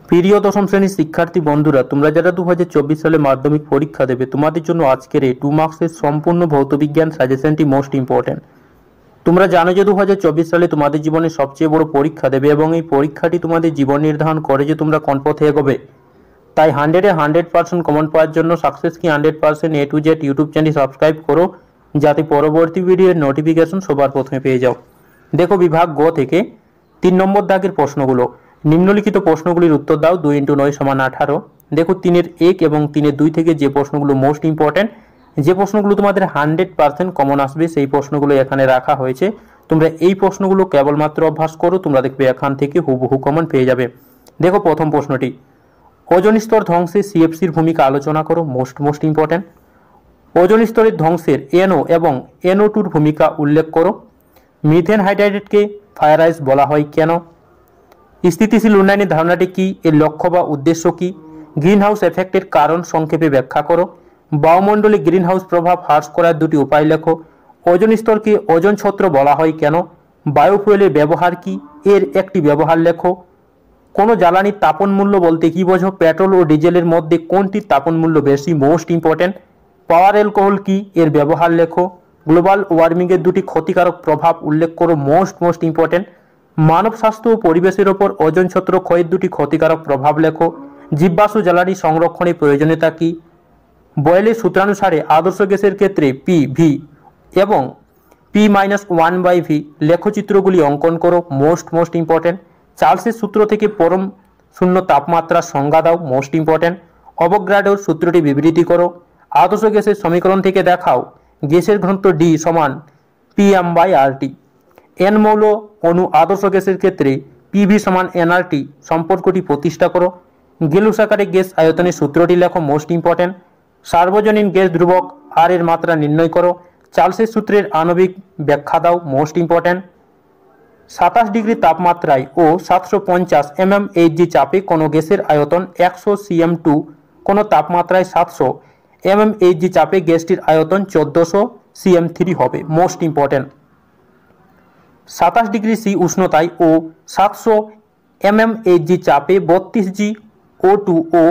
প্রিয় দশম শ্রেণীর শিক্ষার্থী বন্ধুরা, তোমরা যারা 2024 সালে মাধ্যমিক পরীক্ষা দেবে, তোমাদের জন্য আজকের এই 2 মার্কসের সম্পূর্ণ ভৌতবিজ্ঞান সাজেশনটি মোস্ট ইম্পর্টেন্ট। তোমরা জানো যে 2024 সালে তোমাদের জীবনে সবচেয়ে বড় পরীক্ষা দেবে এবং এই পরীক্ষাটি তোমাদের জীবন নির্ধারণ করে যে তোমরা কোন পথে এগোবে। তাই 100-এ 100% কমন পাওয়ার জন্য সাকসেস কি 100% A to Z YouTube channel subscribe করো, যাতে পরবর্তী ভিডিওর নোটিফিকেশন সবার প্রথমে পেয়ে যাও। দেখো বিভাগ গ থেকে 3 নম্বর দাগের প্রশ্নগুলো। নিম্নলিখিত প্রশ্নগুলির উত্তর দাও। 2 × 9 = 18। দেখো 3-এর 1 এবং 3-এর 2 থেকে যে প্রশ্নগুলো মোস্ট ইম্পর্টেন্ট, যে প্রশ্নগুলো তোমাদের 100% কমন আসবে, সেই প্রশ্নগুলো এখানে রাখা হয়েছে। তোমরা এই প্রশ্নগুলো কেবলমাত্র অভ্যাস করো, তোমরা দেখবে এখান থেকে হুবহু কমন পেয়ে যাবে। দেখো প্রথম প্রশ্নটি, ওজোন স্তর ধ্বংসে সিএফসির ভূমিকা আলোচনা করো। Most important. ওজোন স্তরের ধ্বংসের NO এবং NO2-র ভূমিকা উল্লেখ করো। মিথেন হাইড্রাইডকে ফায়ার আইস বলা হয় কেন? স্থিতিশীল উন্নয়নের ধারণাটি কি, এর লক্ষ্য বা উদ্দেশ্য কি? গ্রিনহাউস এফেক্টের কারণ সংক্ষেপে ব্যাখ্যা করো। বায়ুমণ্ডলে গ্রিনহাউস প্রভাব হ্রাস করার 2টি উপায় লেখো। ওজোন স্তরকে ওজোন ছত্র বলা হয় কেন? বায়োফুয়েলের ব্যবহার কি, এর একটি ব্যবহার লেখো। কোনো জ্বালানির তাপন মূল্য বলতে কি বোঝো? পেট্রোল ও ডিজেলের মধ্যে কোনটির তাপন মূল্য বেশি? Most important. পাওয়ার অ্যালকোহল কি, এর ব্যবহার লেখো। গ্লোবাল ওয়ার্মিংয়ের 2টি ক্ষতিকারক প্রভাব উল্লেখ করো। Most important. মানব স্বাস্থ্য ও পরিবেশের ওপর ওজোন ছত্র ক্ষয়ের 2টি ক্ষতিকারক প্রভাব লেখো। জীবাশ্ম জ্বালানি সংরক্ষণের প্রয়োজনীয়তা কি? বয়েলের সূত্রানুসারে আদর্শ গ্যাসের ক্ষেত্রে PV এবং P-1/V লেখচিত্রগুলি অঙ্কন করো। Most important. চার্লসের সূত্র থেকে পরম শূন্য তাপমাত্রার সংজ্ঞা দাও। Most important. অ্যাভোগাড্রোর সূত্রটি বিবৃতি করো। আদর্শ গ্যাসের সমীকরণ থেকে দেখাও গ্যাসের ঘনত্ব D = Pm/RT। N মৌল অণু আদর্শ গ্যাসের ক্ষেত্রে PV = nRT সম্পর্কটি প্রতিষ্ঠা করো। গেলুসাকারে গ্যাস আয়তনের সূত্রটি লেখো। Most important. সার্বজনীন গ্যাস ধ্রুবক R এর মাত্রা নির্ণয় করো। চার্লসের সূত্রের আণবিক ব্যাখ্যা দাও। Most important. 27 ডিগ্রি তাপমাত্রায় ও 750 mmHg চাপে কোনো গ্যাসের আয়তন 100 cm2, কোনো তাপমাত্রায় 700 mmHg চাপে গ্যাসটির আয়তন 1400 cm3 হবে। Most important. 27 ডিগ্রি C উষ্ণতায় ও 700 mmHg চাপে 32 g O2 ও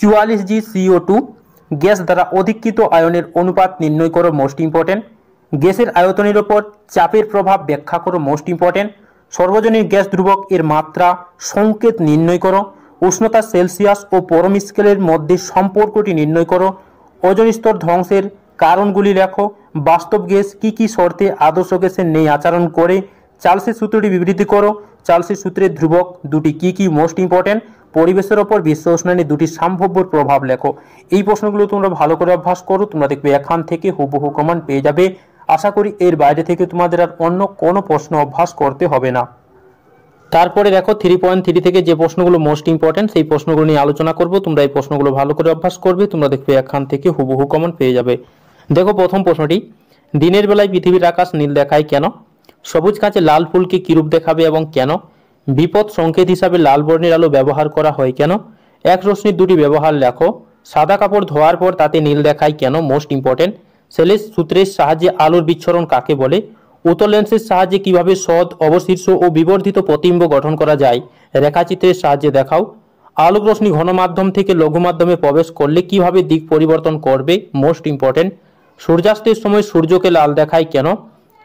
44 g CO2 গ্যাস দ্বারা অধিকৃত আয়নের অনুপাত নির্ণয় করো। Most important. গ্যাসের আয়তনের ওপর চাপের প্রভাব ব্যাখ্যা করো। Most important. সর্বজনীন গ্যাস ধ্রুবক এর মাত্রা সংকেত নির্ণয় করো। উষ্ণতা সেলসিয়াস ও পরম স্কেলের মধ্যে সম্পর্কটি নির্ণয় করো। ওজোন স্তর ধ্বংসের কারণগুলি লেখো। বাস্তব গ্যাস কি শর্তে আদর্শ গ্যাসের নেই আচরণ করে? চার্লসের সূত্রটি বিবৃতি করো। চার্লসের সূত্রের ধ্রুবক 2টি কি? Most important. পরিবেশের ওপর বিশ্ব উষ্ণায়নের 2টি সম্ভাব্য প্রভাব লেখো। এই প্রশ্নগুলো তোমরা ভালো করে অভ্যাস করো, তোমরা দেখবে এখান থেকে হুবহু কমন পেয়ে যাবে। আশা করি এর বাইরে থেকে তোমাদের আর অন্য কোনো প্রশ্ন অভ্যাস করতে হবে না। তারপরে দেখো 3.3 থেকে যে প্রশ্নগুলো মোস্ট ইম্পর্টেন্ট, সেই প্রশ্নগুলো নিয়ে আলোচনা করব। তোমরা এই প্রশ্নগুলো ভালো করে অভ্যাস করবে, তোমরা দেখবে এখান থেকে হুবহু কমন পেয়ে যাবে। দেখো প্রথম প্রশ্নটি, দিনের বেলায় পৃথিবীর আকাশ নীল দেখায় কেন? সবুজ কাঁচে লাল ফুলকে কিরূপ দেখাবে এবং কেন? বিপদ সংকেত হিসাবে লাল বর্ণের আলো ব্যবহার করা হয় কেন? এক রশ্মির 2টি ব্যবহার লেখো। সাদা কাপড় ধোয়ার পর তাতে নীল দেখায় কেন? Most important. সেলেস সূত্রের সাহায্যে আলোর বিচ্ছরণ কাকে বলে? উত্তর লেন্সের সাহায্যে কিভাবে সদ, অবশীর্ষ ও বিবর্ধিত প্রতিবিম্ব গঠন করা যায় রেখাচিত্রের সাহায্যে দেখাও। আলোক রশ্মি ঘন মাধ্যম থেকে লঘু মাধ্যমে প্রবেশ করলে কিভাবে দিক পরিবর্তন করবে? Most important. সূর্যাস্তের সময় সূর্যকে লাল দেখায় কেন?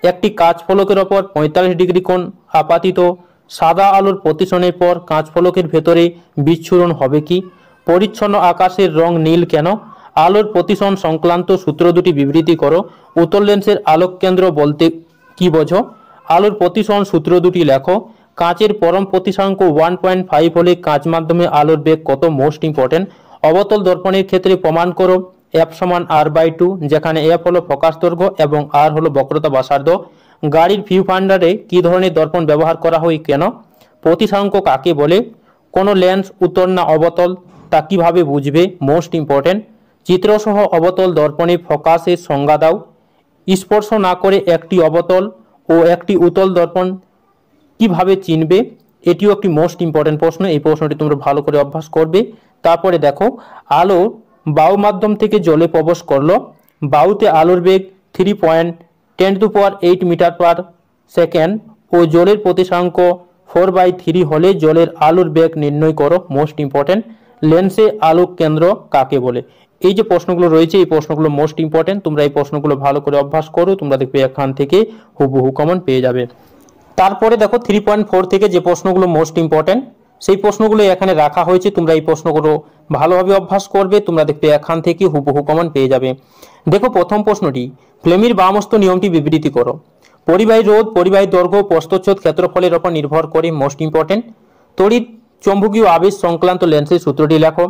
একটি কাঁচ ফলকের ওপর 45 ডিগ্রি কোণ আপাতিত সাদা আলোর প্রতিসরণের পর কাঁচ ফলকের ভেতরে বিচ্ছুরণ হবে কি? পরিচ্ছন্ন আকাশের রং নীল কেন? আলোর প্রতিসরণ সংক্রান্ত সূত্র 2টি বিবৃতি করো। উত্তর লেন্সের আলোক কেন্দ্র বলতে কি বোঝো? আলোর প্রতিসরণ সূত্র 2টি লেখো। কাঁচের পরম প্রতিসরাঙ্ক 1.5 হলে কাঁচ মাধ্যমে আলোর বেগ কত? Most important. অবতল দর্পণের ক্ষেত্রে প্রমাণ করো F = R/2, যেখানে F হলো ফোকাস দৈর্ঘ্য এবং R হলো বক্রতা ব্যাসার্ধ। গাড়ির ভিউ ফাইন্ডারে কি ধরনের দর্পণ ব্যবহার করা হয় কেন? প্রতিসরাঙ্ক কাকে বলে? কোনো লেন্স উত্তল না অবতল, তা কিভাবে বুঝবে? Most important. চিত্রসহ অবতল দর্পণে ফোকাসের সংজ্ঞা দাও। স্পর্শ না করে একটি অবতল ও একটি উত্তল দর্পণ কিভাবে চিনবে? এটিও একটি মোস্ট ইম্পর্টেন্ট প্রশ্ন। এই প্রশ্নটি তোমরা ভালো করে অভ্যাস করবে। তারপরে দেখো, আলো বায়ু মাধ্যম থেকে জলে প্রবেশ করলো। বায়ুতে আলোর বেগ 3.10⁸ মিটার পার সেকেন্ড ও জলের প্রতিসরাঙ্ক 4/3 হলে জলের আলোর বেগ নির্ণয় করো। Most important. লেন্সে আলোক কেন্দ্র কাকে বলে? এই যে প্রশ্নগুলো রয়েছে এই প্রশ্নগুলো মোস্ট ইম্পর্টেন্ট। তোমরা এই প্রশ্নগুলো ভালো করে অভ্যাস করো, তোমরা দেখবে এখান থেকে হুবহু কমন পেয়ে যাবে। তারপরে দেখো 3.4 থেকে যে প্রশ্নগুলো মোস্ট ইম্পর্টেন্ট সেই প্রশ্নগুলো এখানে রাখা হয়েছে। তোমরা এই প্রশ্নগুলো ভালোভাবে অভ্যাস করবে, তোমরা দেখবে এখান থেকে হুবহু কমন পেয়ে যাবে। দেখো প্রথম প্রশ্নটি, ফ্লেমির বামস্ত নিয়মটি বিবৃতি করো। পরিবাহী রোধ, পরিবাহী দৈর্ঘ্য, প্রস্থচ্ছেদ ক্ষেত্রফলের উপর নির্ভর করে। Most important. তড়িৎ চৌম্বকীয় আবেশ সংক্রান্ত লেন্সের সূত্রটি লেখো।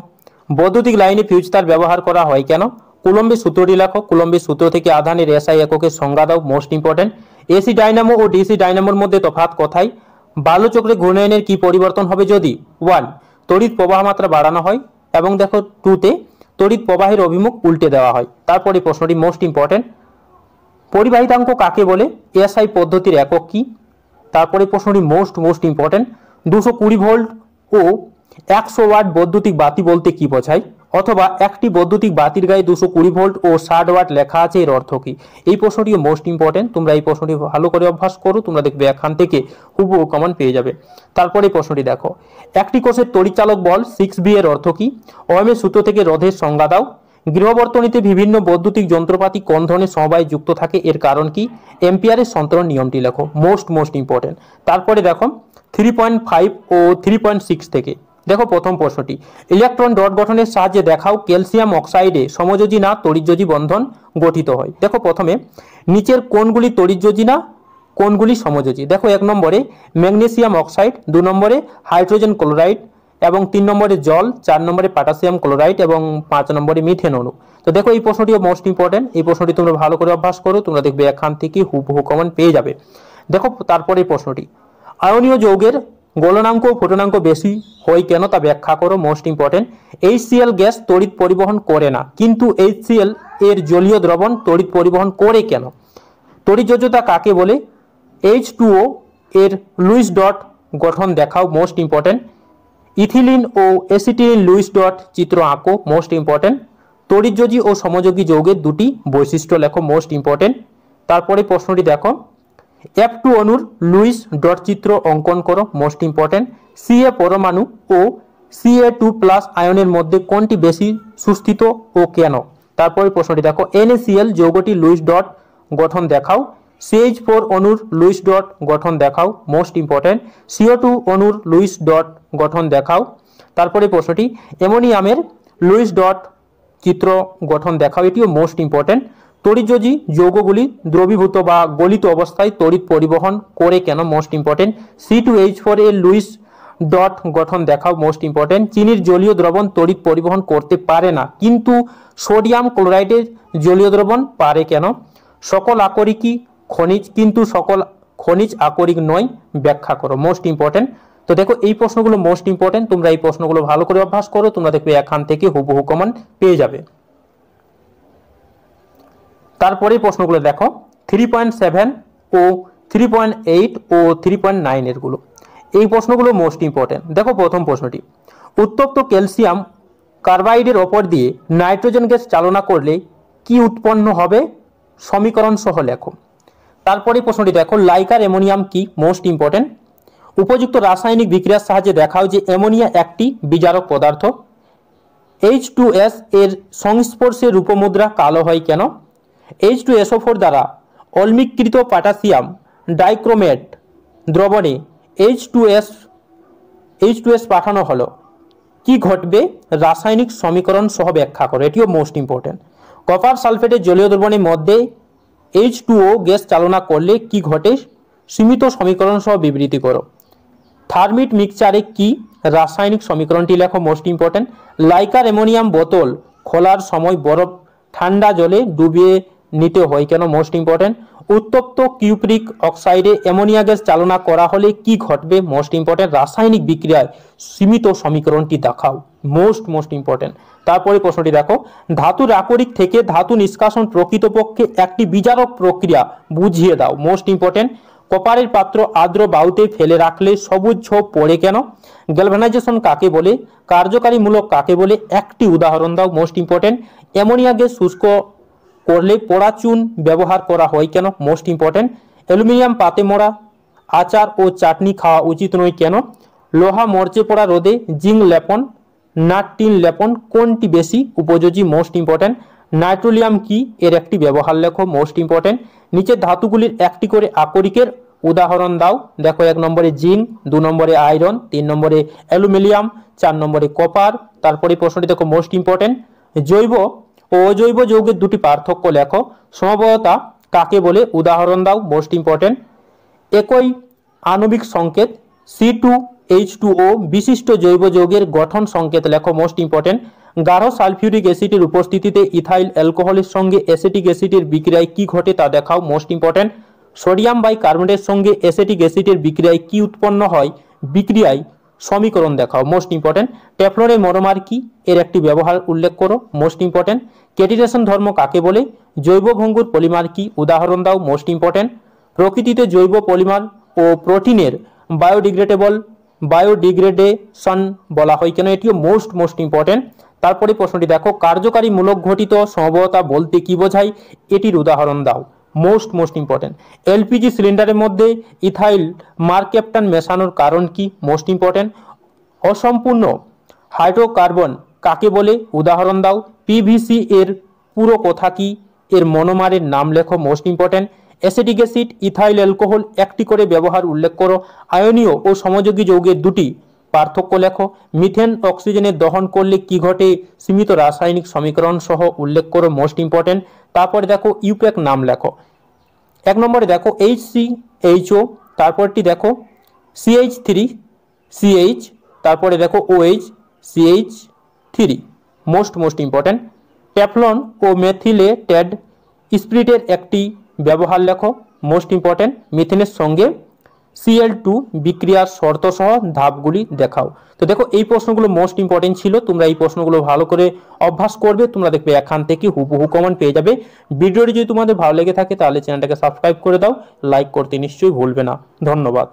বৈদ্যুতিক লাইনে ফিউজ তার ব্যবহার করা হয় কেন? কুলম্বের সূত্রটি লেখো। কুলম্বের সূত্র থেকে আধানের এসআই এককের সংজ্ঞা দাও। Most important. এসি ডাইনামো ও ডিসি ডাইনামোর মধ্যে তফাৎ কোথায়? বাল্যচক্রে ঘূর্ণায়নের কি পরিবর্তন হবে যদি 1 তড়িৎ প্রবাহ মাত্রা বাড়ানো হয় এবং দেখো 2 তে তড়িৎ প্রবাহের অভিমুখ উল্টে দেওয়া হয়। তারপরে প্রশ্নটি মোস্ট ইম্পর্টেন্ট। পরিবাহিতাঙ্ক কাকে বলে? এসআই পদ্ধতির একক কি? তারপরে প্রশ্নটি মোস্ট ইম্পর্টেন্ট। 220 ভোল্ট ও 100 ওয়াট বৈদ্যুতিক বাতি বলতে কি বোঝায়? অথবা একটি বৈদ্যুতিক বাতির গায়ে 220 ভোল্ট ও 60 ওয়াট লেখা আছে, এর অর্থ কি? এই প্রশ্নটি মোস্ট ইম্পর্টেন্ট। তোমরা এই প্রশ্নটি ভালো করে অভ্যাস করো, তোমরা দেখবে এখান থেকে হুবহু কমন পেয়ে যাবে। তারপরে প্রশ্নটি দেখো, একটি কোষের তড়িৎচালক বল 6B এর অর্থ কি? ওহমের সূত্র থেকে রোধের সংজ্ঞা দাও। গৃহবর্তনীতে বিভিন্ন বৈদ্যুতিক যন্ত্রপাতি কোন ধরনের সমবায়ে যুক্ত থাকে, এর কারণ কি? এম্পিয়ারের সন্তরণ নিয়মটি লেখো। Most important. তারপরে দেখো 3.5 ও 3.6 থেকে দেখো প্রথম প্রশ্নটি, ইলেকট্রন ডট গঠনের সাহায্যে দেখাও ক্যালসিয়াম অক্সাইডে সমযোজী না তড়িৎযোজী বন্ধন গঠিত হয়। দেখো প্রথমে নিচের কোনগুলি তড়িৎযোজী না, কোনগুলি সমযোজী? দেখো 1 নম্বরে ম্যাগনেসিয়াম অক্সাইড, 2 নম্বরে হাইড্রোজেন ক্লোরাইড এবং 3 নম্বরে জল, 4 নম্বরে পটাশিয়াম ক্লোরাইড এবং 5 নম্বরে মিথেন অণু। তো দেখো এই প্রশ্নটিও মোস্ট ইম্পর্টেন্ট। এই প্রশ্নটি তোমরা ভালো করে অভ্যাস করো, তোমরা দেখবে এখান থেকে হুবহু কমন পেয়ে যাবে। দেখো তারপরে প্রশ্নটি, আয়নীয় যৌগের গলনাঙ্ক ও ফোটনাঙ্ক বেশি হয় কেন তা ব্যাখ্যা করো। Most important. HCl গ্যাস তড়িৎ পরিবহন করে না, কিন্তু HCl এর জলীয় দ্রবণ তড়িৎ পরিবহন করে কেন? তড়িৎযোজ্যতা কাকে বলে? H2O এর লুইস ডট গঠন দেখাও। Most important. ইথিলিন ও অ্যাসিটিলিন লুইস ডট চিত্র আঁকো। Most important. তড়িৎযোজী ও সমযোগী যৌগের দুটি বৈশিষ্ট্য লেখো। Most important. তারপরে প্রশ্নটি দেখো, F2 অণুর লুইস ডট চিত্র অঙ্কন করো। Most important. Ca পরমাণু ও Ca2+ আয়নের মধ্যে কোনটি বেশি সুস্থিত ও কেন? তারপরে প্রশ্নটি দেখো, NaCl যৌগটি লুইস ডট গঠন দেখাও। CH4 অণুর লুইস ডট গঠন দেখাও। Most important. CO2 অণুর লুইস ডট গঠন দেখাও। তারপরে প্রশ্নটি, অ্যামোনিয়ামের লুইস ডট চিত্র গঠন দেখাও। এটিও মোস্ট ইম্পর্টেন্ট। তড়িৎযোজী যৌগগুলি দ্রবীভূত বা গলিত অবস্থায় তড়িৎ পরিবহন করে কেন? Most important. C2H4 এর লুইস ডট গঠন দেখাও। Most important. চিনির জলীয় দ্রবণ তড়িৎ পরিবহন করতে পারে না, কিন্তু সোডিয়াম ক্লোরাইডের জলীয় দ্রবণ পারে কেন? সকল আকরিকই খনিজ, কিন্তু সকল খনিজ আকরিক নয়, ব্যাখ্যা করো। Most important. তো দেখো এই প্রশ্নগুলো মোস্ট ইম্পর্টেন্ট। তোমরা এই প্রশ্নগুলো ভালো করে অভ্যাস করো, তোমরা দেখবে এখান থেকে হুবহু কমন পেয়ে যাবে। তারপরে প্রশ্নগুলো দেখো 3.7 ও 3.8 ও 3.9 এর গুলো। এই প্রশ্নগুলো মোস্ট ইম্পর্টেন্ট। দেখো প্রথম প্রশ্নটি, উত্তপ্ত ক্যালসিয়াম কার্বাইডের ওপর দিয়ে নাইট্রোজেন গ্যাস চালনা করলে কি উৎপন্ন হবে? সমীকরণ সহ লেখো। তারপরে প্রশ্নটি দেখো, লাইকার অ্যামোনিয়াম কি? Most important. উপযুক্ত রাসায়নিক বিক্রিয়ার সাহায্যে দেখাও যে অ্যামোনিয়া একটি বিজারক পদার্থ। H2S এর সংস্পর্শে রূপমুদ্রা কালো হয় কেন? H2SO4 দ্বারা অলমিকৃত পটাশিয়াম ডাইক্রোমেট দ্রবণে H2S পাঠানো হলো, কি ঘটবে? রাসায়নিক সমীকরণ সহ ব্যাখ্যা করো। এটিও মোস্ট ইম্পর্টেন্ট। কপার সালফেটের জলীয় দ্রবণের মধ্যে H2O গ্যাস চালনা করলে কি ঘটে? সীমিত সমীকরণ সহ বিবৃতি করো। থার্মিট মিক্সচারে কি? রাসায়নিক সমীকরণটি লেখো। Most important. লাইকার অ্যামোনিয়াম বোতল খোলার সময় বরফ ঠান্ডা জলে ডুবিয়ে নিতে হয় কেন? Most important. উত্তপ্ত কিউপ্রিক অক্সাইডে অ্যামোনিয়া গ্যাস চালনা করা হলে কি ঘটবে? Most important. রাসায়নিক বিক্রিয়ায় সীমিত সমীকরণটি দেখাও। Most important. তারপরে প্রশ্নটি দেখো, ধাতুর আকরিক থেকে ধাতু নিষ্কাশন প্রকৃতপক্ষে একটি বিজারক প্রক্রিয়া, বুঝিয়ে দাও। Most important. কপারের পাত্র আর্দ্র বায়ুতে ফেলে রাখলে সবুজ ছোপ পড়ে কেন? গ্যালভানাইজেশন কাকে বলে? কার্যকারী মূলক কাকে বলে? একটি উদাহরণ দাও। Most important. অ্যামোনিয়া গ্যাস শুষ্ক করলে পোড়া চুন ব্যবহার করা হয় কেন? Most important. অ্যালুমিনিয়াম পাতে মোড়া আচার ও চাটনি খাওয়া উচিত নয় কেন? লোহা মরচে পড়া রোদে জিঙ্ক লেপন না টিন লেপন কোনটি বেশি উপযোগী? Most important. নাইট্রোলিয়াম কি, এর একটি ব্যবহার লেখো। Most important. নিচের ধাতুগুলির একটি করে আকরিকের উদাহরণ দাও। দেখো 1 নম্বরে জিঙ্ক, 2 নম্বরে আয়রন, 3 নম্বরে অ্যালুমিনিয়াম, 4 নম্বরে কপার। তারপরে প্রশ্নটি দেখো মোস্ট ইম্পর্টেন্ট। জৈব ও অজৈব যৌগের দুটি পার্থক্য লেখো। সমবায়তা কাকে বলে? উদাহরণ দাও। Most important. একই আণবিক সংকেত C2H2O বিশিষ্ট জৈব যৌগের গঠন সংকেত লেখো। Most important. গাঢ় সালফিউরিক অ্যাসিডের উপস্থিতিতে ইথাইল অ্যালকোহলের সঙ্গে অ্যাসিটিক অ্যাসিডের বিক্রিয়ায় কি ঘটে তা দেখাও। Most important. সোডিয়াম বাইকার্বনেটের সঙ্গে অ্যাসিটিক অ্যাসিডের বিক্রিয়ায় কি উৎপন্ন হয়? বিক্রিয়ায় সমীকরণ দেখাও। Most important. টেফলনের মনোমার কি, এর একটি ব্যবহার উল্লেখ করো। Most important. ক্যাটিনেশন ধর্ম কাকে বলে? জৈব ভঙ্গুর পলিমার কি, উদাহরণ দাও। Most important. প্রকৃতিতে জৈব পলিমার ও প্রোটিনের বায়োডিগ্রেডেশন বলা হয় কেন? এটিও মোস্ট ইম্পর্টেন্ট। তারপরে প্রশ্নটি দেখো, কার্যকারী মূলক ঘটিত সমবায়তা বলতে কি বোঝায়? এটির উদাহরণ দাও। Most important. এলপিজি সিলিন্ডারের মধ্যে ইথাইল মারক্যাপটান মেশানোর কারণ কি? Most important. অসম্পূর্ণ হাইড্রোকার্বন কাকে বলে? উদাহরণ দাও। পিভিসি এর পুরো কথা কি, এর মনোমারের নাম লেখো। Most important. Acetic acid, ethyl alcohol একটি করে ব্যবহার উল্লেখ করো। আয়নীয় ও সমযোগী যৌগের দুটি পার্থক্য লেখো। মিথেন অক্সিজেনের দহন করলে কি ঘটে? সীমিত রাসায়নিক সমীকরণ সহ উল্লেখ করো। Most important. তারপরে দেখো ইউপ্যাক নাম লেখো। 1 নম্বরে দেখো HCHO, তারপরটি দেখো CH3CH, তারপরে দেখো OH CH3। Most important. Teflon ও মেথিলেটেড স্পিরিটের একটি ব্যবহার লেখো। Most important. মিথেনের সঙ্গে Cl2 বিক্রিয়ার শর্ত সহ ধাপগুলি দেখাও। তো দেখো এই প্রশ্নগুলো মোস্ট ইম্পর্টেন্ট ছিল। তোমরা এই প্রশ্নগুলো ভালো করে অভ্যাস করবে, তোমরা দেখবে এখান থেকে হুবহু কমন পেয়ে যাবে। ভিডিওটি যদি তোমাদের ভালো লেগে থাকে তাহলে চ্যানেলটাকে সাবস্ক্রাইব করে দাও, লাইক করতে নিশ্চয়ই ভুলবে না। ধন্যবাদ।